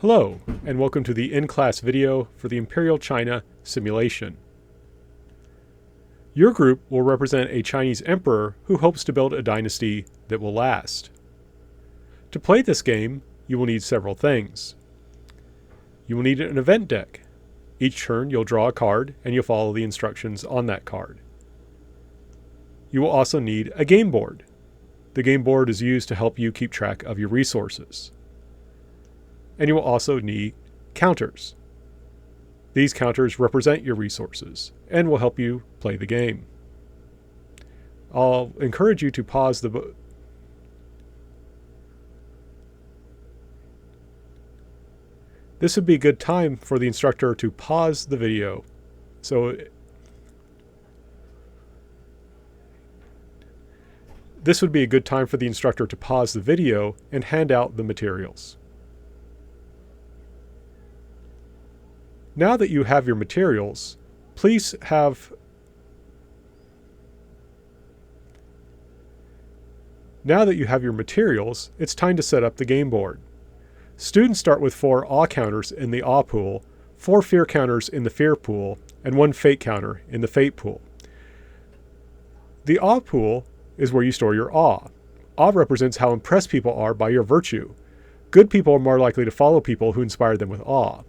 Hello, and welcome to the in-class video for the Imperial China simulation. Your group will represent a Chinese emperor who hopes to build a dynasty that will last. To play this game, you will need several things. You will need an event deck. Each turn you'll draw a card and you'll follow the instructions on that card. You will also need a game board. The game board is used to help you keep track of your resources. And you will also need counters. These counters represent your resources and will help you play the game. I'll encourage you to pause the This would be a good time for the instructor to pause the video. This would be a good time for the instructor to pause the video and hand out the materials. Now that you have your materials, please have it's time to set up the game board. Students start with 4 awe counters in the awe pool, 4 fear counters in the fear pool, and 1 fate counter in the fate pool. The awe pool is where you store your awe. Awe represents how impressed people are by your virtue. Good people are more likely to follow people who inspire them with awe.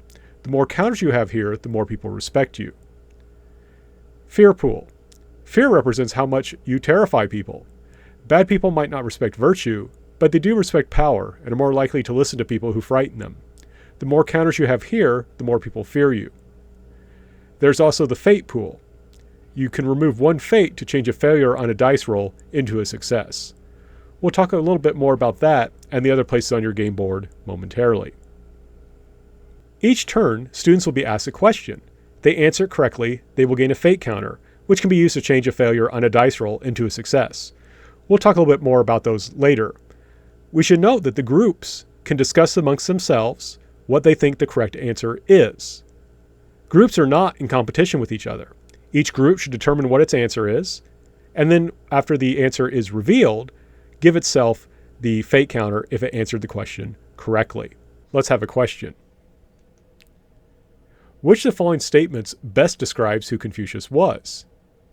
The more counters you have here, the more people respect you. Fear pool. Fear represents how much you terrify people. Bad people might not respect virtue, but they do respect power and are more likely to listen to people who frighten them. The more counters you have here, the more people fear you. There's also the fate pool. You can remove 1 fate to change a failure on a dice roll into a success. We'll talk a little bit more about that and the other places on your game board momentarily. Each turn, students will be asked a question. If they answer it correctly, they will gain a fate counter, which can be used to change a failure on a dice roll into a success. We'll talk a little bit more about those later. We should note that the groups can discuss amongst themselves what they think the correct answer is. Groups are not in competition with each other. Each group should determine what its answer is, and then after the answer is revealed, give itself the fate counter if it answered the question correctly. Let's have a question. Which of the following statements best describes who Confucius was?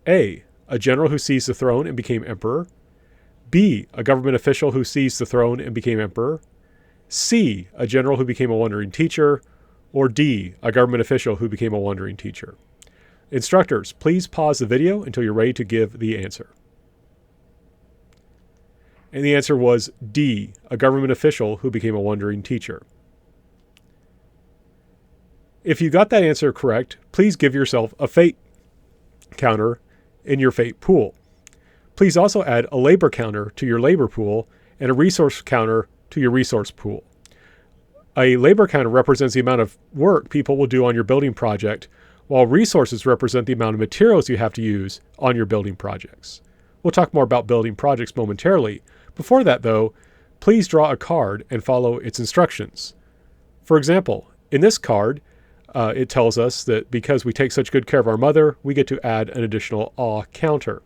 A. A general who seized the throne and became emperor. B. A government official who seized the throne and became emperor. C. A general who became a wandering teacher. Or D. A government official who became a wandering teacher. Instructors, please pause the video until you're ready to give the answer. And the answer was D. A government official who became a wandering teacher. If you got that answer correct, please give yourself a fate counter in your fate pool. Please also add a labor counter to your labor pool and a resource counter to your resource pool. A labor counter represents the amount of work people will do on your building project, while resources represent the amount of materials you have to use on your building projects. We'll talk more about building projects momentarily. Before that, though, please draw a card and follow its instructions. For example, in this card, it tells us that because we take such good care of our mother, we get to add an additional awe counter.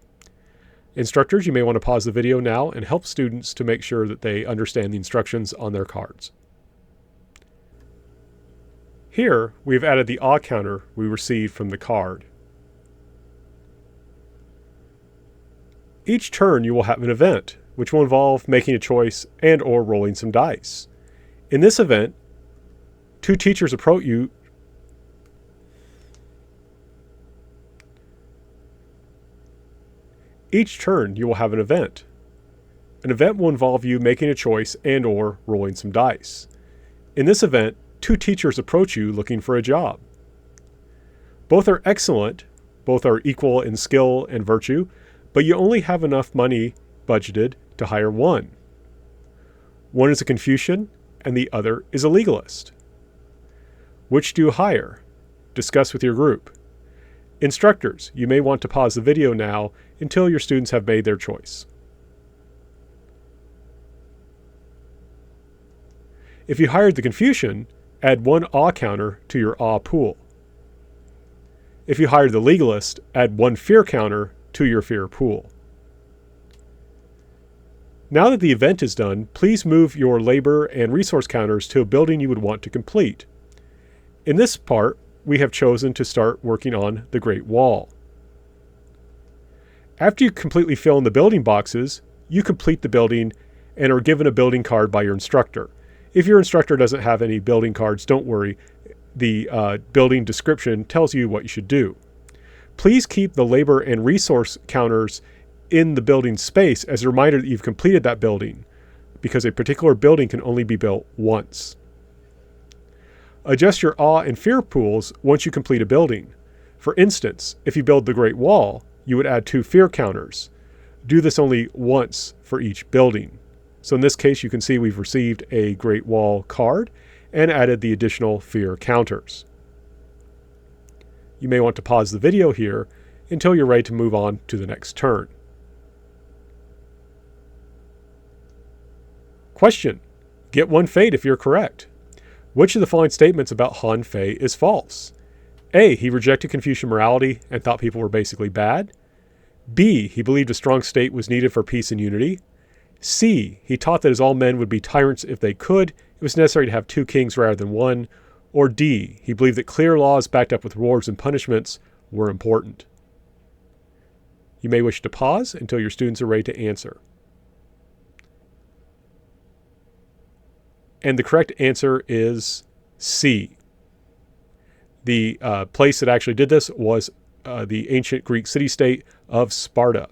Instructors, you may want to pause the video now and help students to make sure that they understand the instructions on their cards. Here, we've added the awe counter we received from the card. Each turn you will have an event, which will involve making a choice and or rolling some dice. In this event, 2 teachers approach you. Each turn you will have an event. An event will involve you making a choice and or rolling some dice. In this event, 2 teachers approach you looking for a job. Both are excellent, both are equal in skill and virtue, but you only have enough money budgeted to hire one. One is a Confucian and the other is a legalist. Which do you hire? Discuss with your group. Instructors, you may want to pause the video now until your students have made their choice. If you hired the Confucian, add 1 awe counter to your awe pool. If you hired the legalist, add 1 fear counter to your fear pool. Now that the event is done, please move your labor and resource counters to a building you would want to complete. In this part, we have chosen to start working on the Great Wall. After you completely fill in the building boxes, you complete the building and are given a building card by your instructor. If your instructor doesn't have any building cards, don't worry. The building description tells you what you should do. Please keep the labor and resource counters in the building space as a reminder that you've completed that building, because a particular building can only be built once. Adjust your awe and fear pools once you complete a building. For instance, if you build the Great Wall, you would add 2 fear counters. Do this only once for each building. So in this case, you can see we've received a Great Wall card and added the additional fear counters. You may want to pause the video here until you're ready to move on to the next turn. Question: get 1 fate if you're correct. Which of the following statements about Han Fei is false? A. He rejected Confucian morality and thought people were basically bad. B. He believed a strong state was needed for peace and unity. C. He taught that as all men would be tyrants if they could, it was necessary to have 2 kings rather than 1. Or D. He believed that clear laws backed up with rewards and punishments were important. You may wish to pause until your students are ready to answer. And the correct answer is C. The place that actually did this was the ancient Greek city-state of Sparta.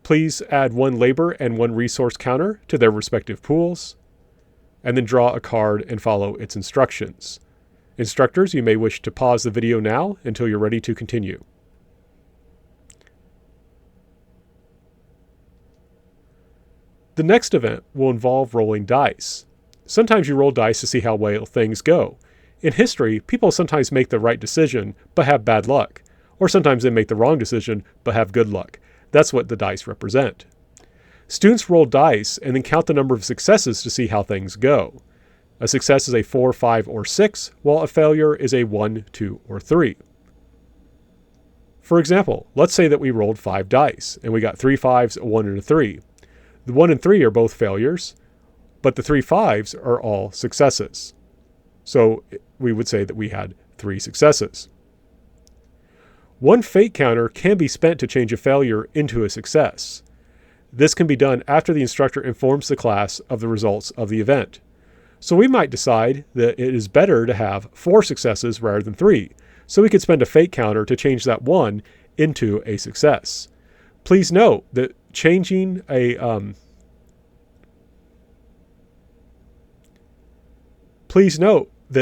Please add 1 labor and 1 resource counter to their respective pools, and then draw a card and follow its instructions. Instructors, you may wish to pause the video now until you're ready to continue. The next event will involve rolling dice. Sometimes you roll dice to see how well things go. In history, people sometimes make the right decision but have bad luck, or sometimes they make the wrong decision but have good luck. That's what the dice represent. Students roll dice and then count the number of successes to see how things go. A success is a 4, 5, or 6, while a failure is a 1, 2, or 3. For example, let's say that we rolled 5 dice and we got 3 5s, a 1, and a 3. The 1 and 3 are both failures, but the 3 5s are all successes. So we would say that we had 3 successes. 1 fate counter can be spent to change a failure into a success. This can be done after the instructor informs the class of the results of the event. So we might decide that it is better to have 4 successes rather than 3. So we could spend a fate counter to change that 1 into a success. Please note that changing a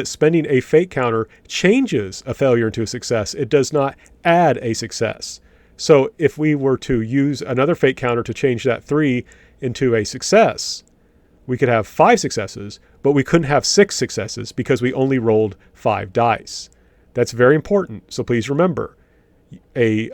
spending a fate counter changes a failure into a success. It does not add a success. So if we were to use another fate counter to change that 3 into a success, we could have 5 successes, but we couldn't have 6 successes because we only rolled 5 dice. That's very important. So please remember, a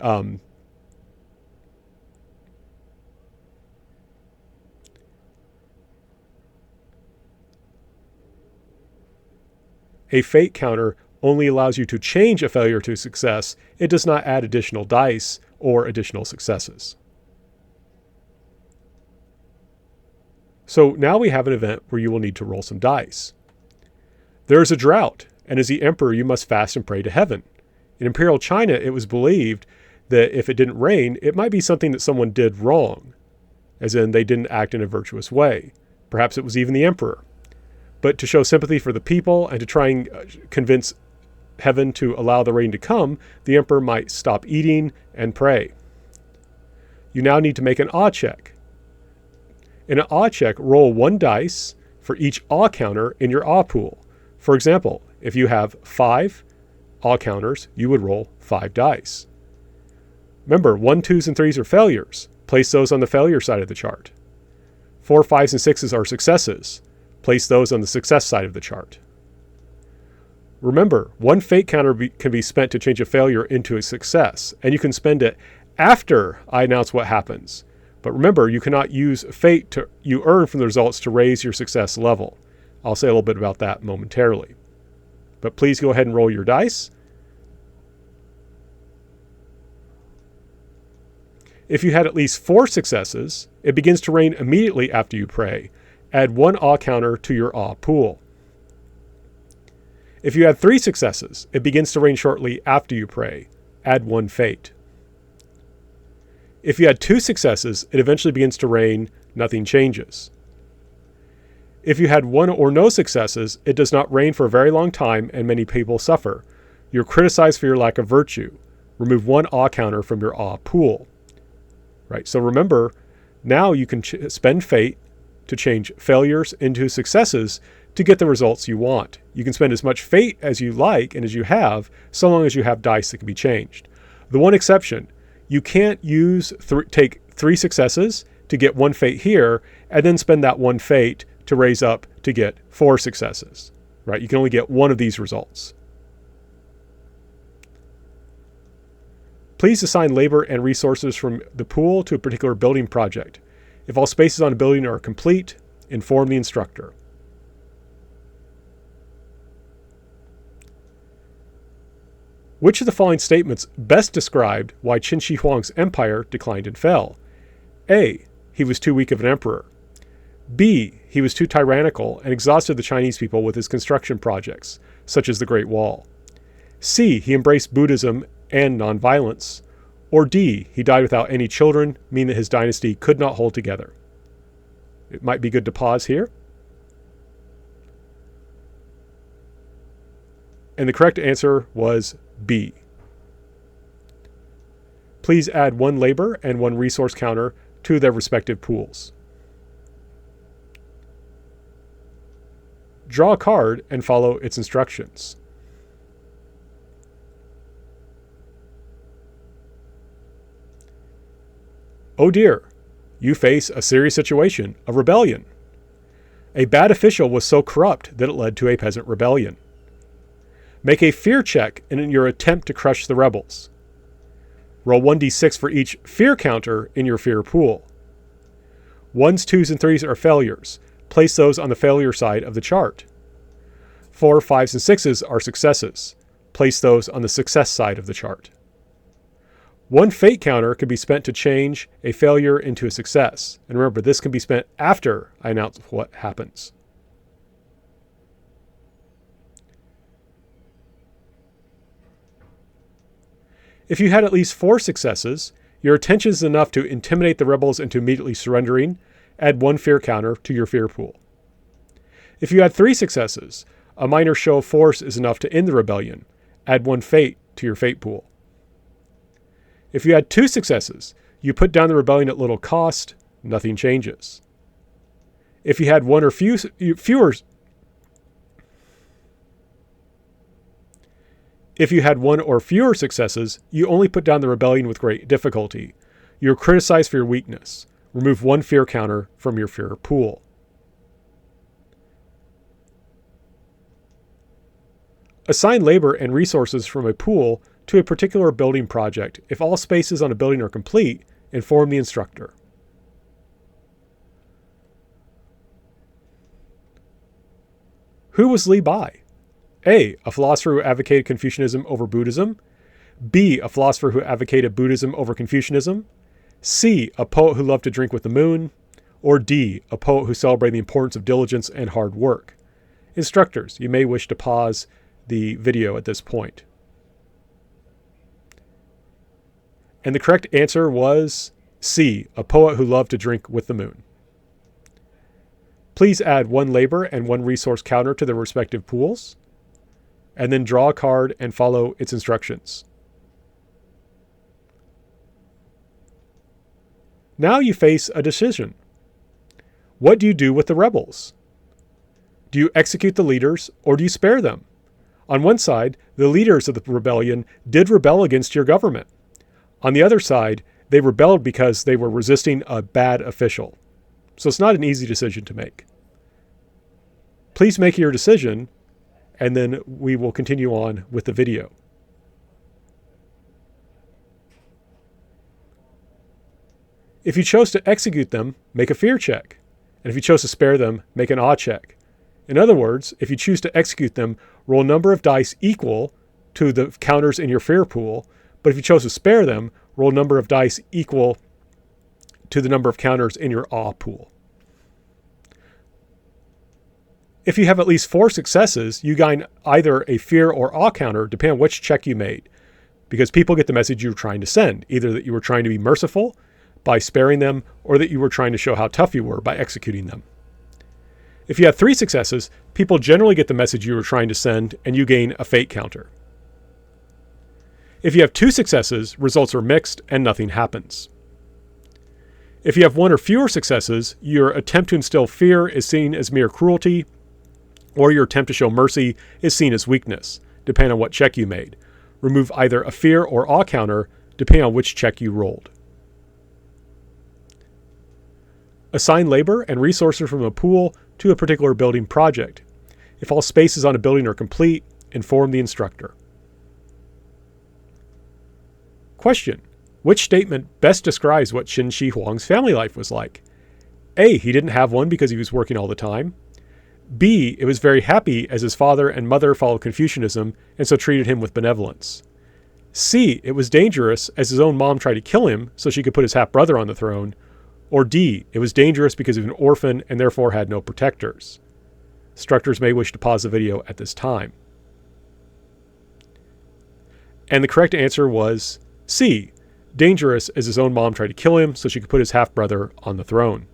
fate counter only allows you to change a failure to success. It does not add additional dice or additional successes. So now we have an event where you will need to roll some dice. There is a drought, and as the emperor, you must fast and pray to heaven. In Imperial China, it was believed that if it didn't rain, it might be something that someone did wrong, as in they didn't act in a virtuous way. Perhaps it was even the emperor. But to show sympathy for the people and to try and convince heaven to allow the rain to come, the emperor might stop eating and pray. You now need to make an awe check. In an awe check, roll 1 dice for each awe counter in your awe pool. For example, if you have 5 awe counters, you would roll 5 dice. Remember, 1, 2s, and 3s are failures. Place those on the failure side of the chart. 4, 5s, and 6s are successes. Place those on the success side of the chart. Remember, 1 fate counter can be spent to change a failure into a success, and you can spend it after I announce what happens. But remember, you cannot use fate you earn from the results to raise your success level. I'll say a little bit about that momentarily. But please go ahead and roll your dice. If you had at least 4 successes, it begins to rain immediately after you pray. Add 1 awe counter to your awe pool. If you had 3 successes, it begins to rain shortly after you pray. Add 1 fate. If you had 2 successes, it eventually begins to rain. Nothing changes. If you had 1 or no successes, it does not rain for a very long time and many people suffer. You're criticized for your lack of virtue. Remove 1 awe counter from your awe pool. Right, so remember, now you can spend fate to change failures into successes to get the results you want. You can spend as much fate as you like and as you have, so long as you have dice that can be changed. The one exception, you can't take 3 successes to get 1 fate here, and then spend that 1 fate to raise up to get 4 successes. Right? You can only get 1 of these results. Please assign labor and resources from the pool to a particular building project. If all spaces on a building are complete, inform the instructor. Which of the following statements best described why Qin Shi Huang's empire declined and fell? A. He was too weak of an emperor. B. He was too tyrannical and exhausted the Chinese people with his construction projects, such as the Great Wall. C. He embraced Buddhism and nonviolence. Or D. He died without any children, meaning that his dynasty could not hold together. It might be good to pause here. And the correct answer was B. Please add 1 labor and 1 resource counter to their respective pools. Draw a card and follow its instructions. Oh dear, you face a serious situation of rebellion. A bad official was so corrupt that it led to a peasant rebellion. Make a fear check in your attempt to crush the rebels. Roll 1d6 for each fear counter in your fear pool. 1s, 2s, and 3s are failures. Place those on the failure side of the chart. 4, 5s, and 6s are successes. Place those on the success side of the chart. 1 fate counter can be spent to change a failure into a success. And remember, this can be spent after I announce what happens. If you had at least 4 successes, your attention is enough to intimidate the rebels into immediately surrendering. Add 1 fear counter to your fear pool. If you had 3 successes, a minor show of force is enough to end the rebellion. Add 1 fate to your fate pool. If you had 2 successes, you put down the rebellion at little cost. Nothing changes. If you had 1 or fewer If you had 1 or fewer successes, you only put down the rebellion with great difficulty. You are criticized for your weakness. Remove 1 fear counter from your fear pool. Assign labor and resources from a pool to a particular building project. If all spaces on a building are complete, inform the instructor. Who was Li Bai? A. A philosopher who advocated Confucianism over Buddhism. B. A philosopher who advocated Buddhism over Confucianism. C. A poet who loved to drink with the moon. Or D. A poet who celebrated the importance of diligence and hard work. Instructors, you may wish to pause the video at this point. And the correct answer was C. A poet who loved to drink with the moon. Please add 1 labor and 1 resource counter to their respective pools, and then draw a card and follow its instructions. Now you face a decision. What do you do with the rebels? Do you execute the leaders or do you spare them? On one side, the leaders of the rebellion did rebel against your government. On the other side, they rebelled because they were resisting a bad official. So it's not an easy decision to make. Please make your decision, and then we will continue on with the video. If you chose to execute them, make a fear check. And if you chose to spare them, make an awe check. In other words, if you choose to execute them, roll a number of dice equal to the counters in your fear pool. But if you chose to spare them, roll a number of dice equal to the number of counters in your awe pool. If you have at least 4 successes, you gain either a fear or awe counter, depending on which check you made, because people get the message you were trying to send, either that you were trying to be merciful by sparing them, or that you were trying to show how tough you were by executing them. If you have 3 successes, people generally get the message you were trying to send, and you gain a fate counter. If you have 2 successes, results are mixed and nothing happens. If you have 1 or fewer successes, your attempt to instill fear is seen as mere cruelty, or your attempt to show mercy is seen as weakness, depending on what check you made. Remove either a fear or awe counter, depending on which check you rolled. Assign labor and resources from a pool to a particular building project. If all spaces on a building are complete, inform the instructor. Question: which statement best describes what Qin Shi Huang's family life was like? A. He didn't have one because he was working all the time. B. It was very happy as his father and mother followed Confucianism and so treated him with benevolence. C. It was dangerous as his own mom tried to kill him so she could put his half-brother on the throne. Or D. It was dangerous because he was an orphan and therefore had no protectors. Instructors may wish to pause the video at this time. And the correct answer was C. Dangerous as his own mom tried to kill him so she could put his half-brother on the throne.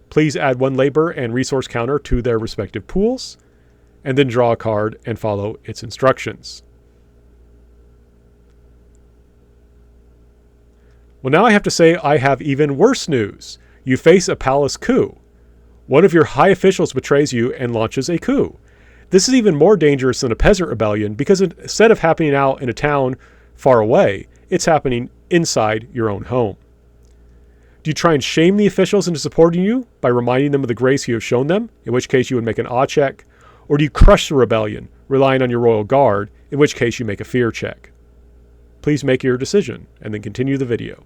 Please add 1 labor and resource counter to their respective pools, and then draw a card and follow its instructions. Well, now I have to say I have even worse news. You face a palace coup. One of your high officials betrays you and launches a coup. This is even more dangerous than a peasant rebellion because instead of happening out in a town far away, it's happening inside your own home. Do you try and shame the officials into supporting you by reminding them of the grace you have shown them, in which case you would make an awe check? Or do you crush the rebellion, relying on your royal guard, in which case you make a fear check? Please make your decision, and then continue the video.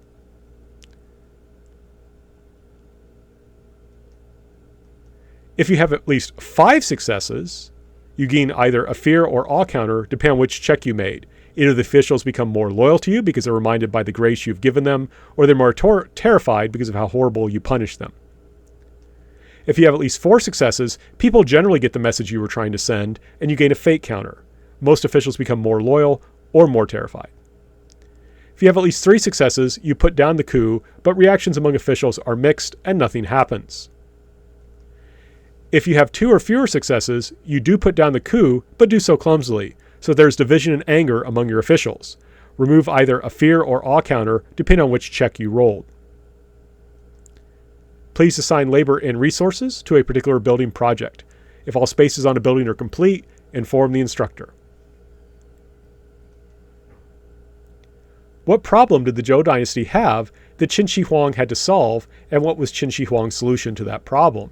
If you have at least 5 successes, you gain either a fear or awe counter, depending on which check you made. Either the officials become more loyal to you because they're reminded by the grace you've given them, or they're more terrified because of how horrible you punish them. If you have at least 4 successes, people generally get the message you were trying to send, and you gain a fate counter. Most officials become more loyal or more terrified. If you have at least 3 successes, you put down the coup, but reactions among officials are mixed and nothing happens. If you have 2 or fewer successes, you do put down the coup, but do so clumsily, so there's division and anger among your officials. Remove either a fear or awe counter, depending on which check you rolled. Please assign labor and resources to a particular building project. If all spaces on a building are complete, inform the instructor. What problem did the Zhou dynasty have that Qin Shi Huang had to solve, and what was Qin Shi Huang's solution to that problem?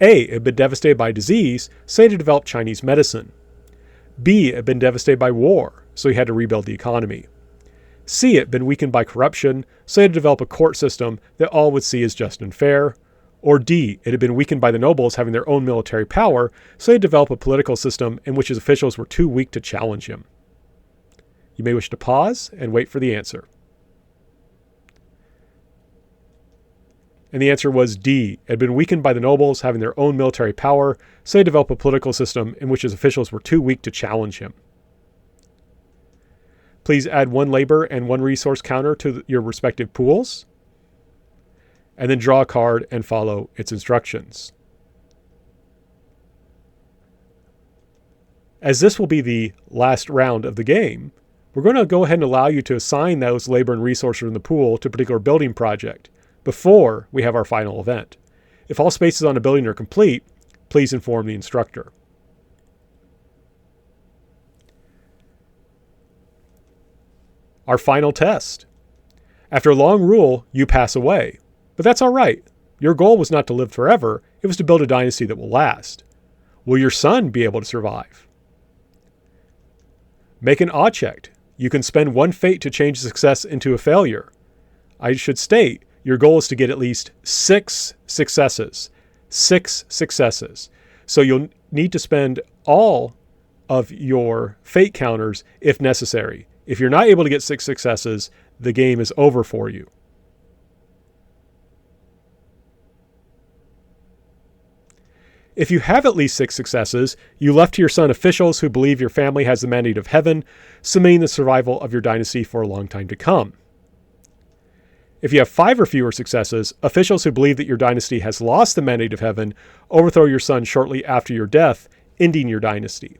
A. It had been devastated by disease, so he had to develop Chinese medicine. B. It had been devastated by war, so he had to rebuild the economy. C. It had been weakened by corruption, so he had to develop a court system that all would see as just and fair. Or D. It had been weakened by the nobles having their own military power, so he had to develop a political system in which his officials were too weak to challenge him. You may wish to pause and wait for the answer. And the answer was D. It had been weakened by the nobles having their own military power, so he developed a political system in which his officials were too weak to challenge him. Please add 1 labor and 1 resource counter to your respective pools, and then draw a card and follow its instructions. As this will be the last round of the game, we're going to go ahead and allow you to assign those labor and resources in the pool to a particular building project before we have our final event. If all spaces on a building are complete, please inform the instructor. Our final test. After a long rule, you pass away. But that's all right. Your goal was not to live forever. It was to build a dynasty that will last. Will your son be able to survive? Make an awe check. You can spend 1 fate to change success into a failure. I should state, your goal is to get at least 6 successes. 6 successes. So you'll need to spend all of your fate counters if necessary. If you're not able to get 6 successes, the game is over for you. If you have at least 6 successes, you left to your son officials who believe your family has the mandate of heaven, cementing the survival of your dynasty for a long time to come. If you have 5 or fewer successes, officials who believe that your dynasty has lost the mandate of heaven overthrow your son shortly after your death, ending your dynasty.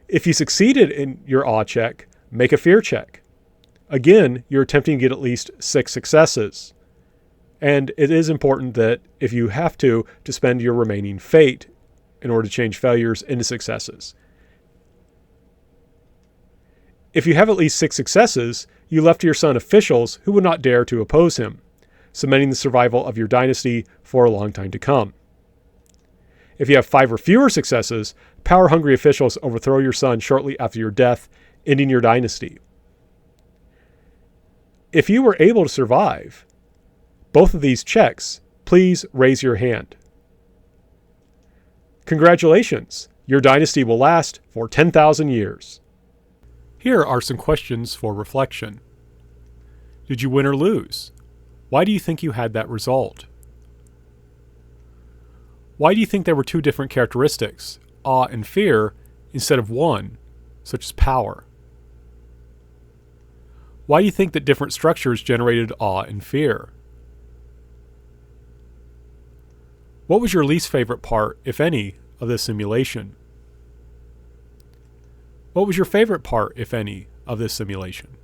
If you succeeded in your awe check, make a fear check. Again, you're attempting to get at least 6 successes. And it is important that if you have to spend your remaining fate in order to change failures into successes. If you have at least 6 successes, you left to your son officials who would not dare to oppose him, cementing the survival of your dynasty for a long time to come. If you have 5 or fewer successes, power-hungry officials overthrow your son shortly after your death, ending your dynasty. If you were able to survive both of these checks, please raise your hand. Congratulations! Your dynasty will last for 10,000 years. Here are some questions for reflection. Did you win or lose? Why do you think you had that result? Why do you think there were 2 different characteristics, awe and fear, instead of one, such as power? Why do you think that different structures generated awe and fear? What was your least favorite part, if any, of this simulation? What was your favorite part, if any, of this simulation?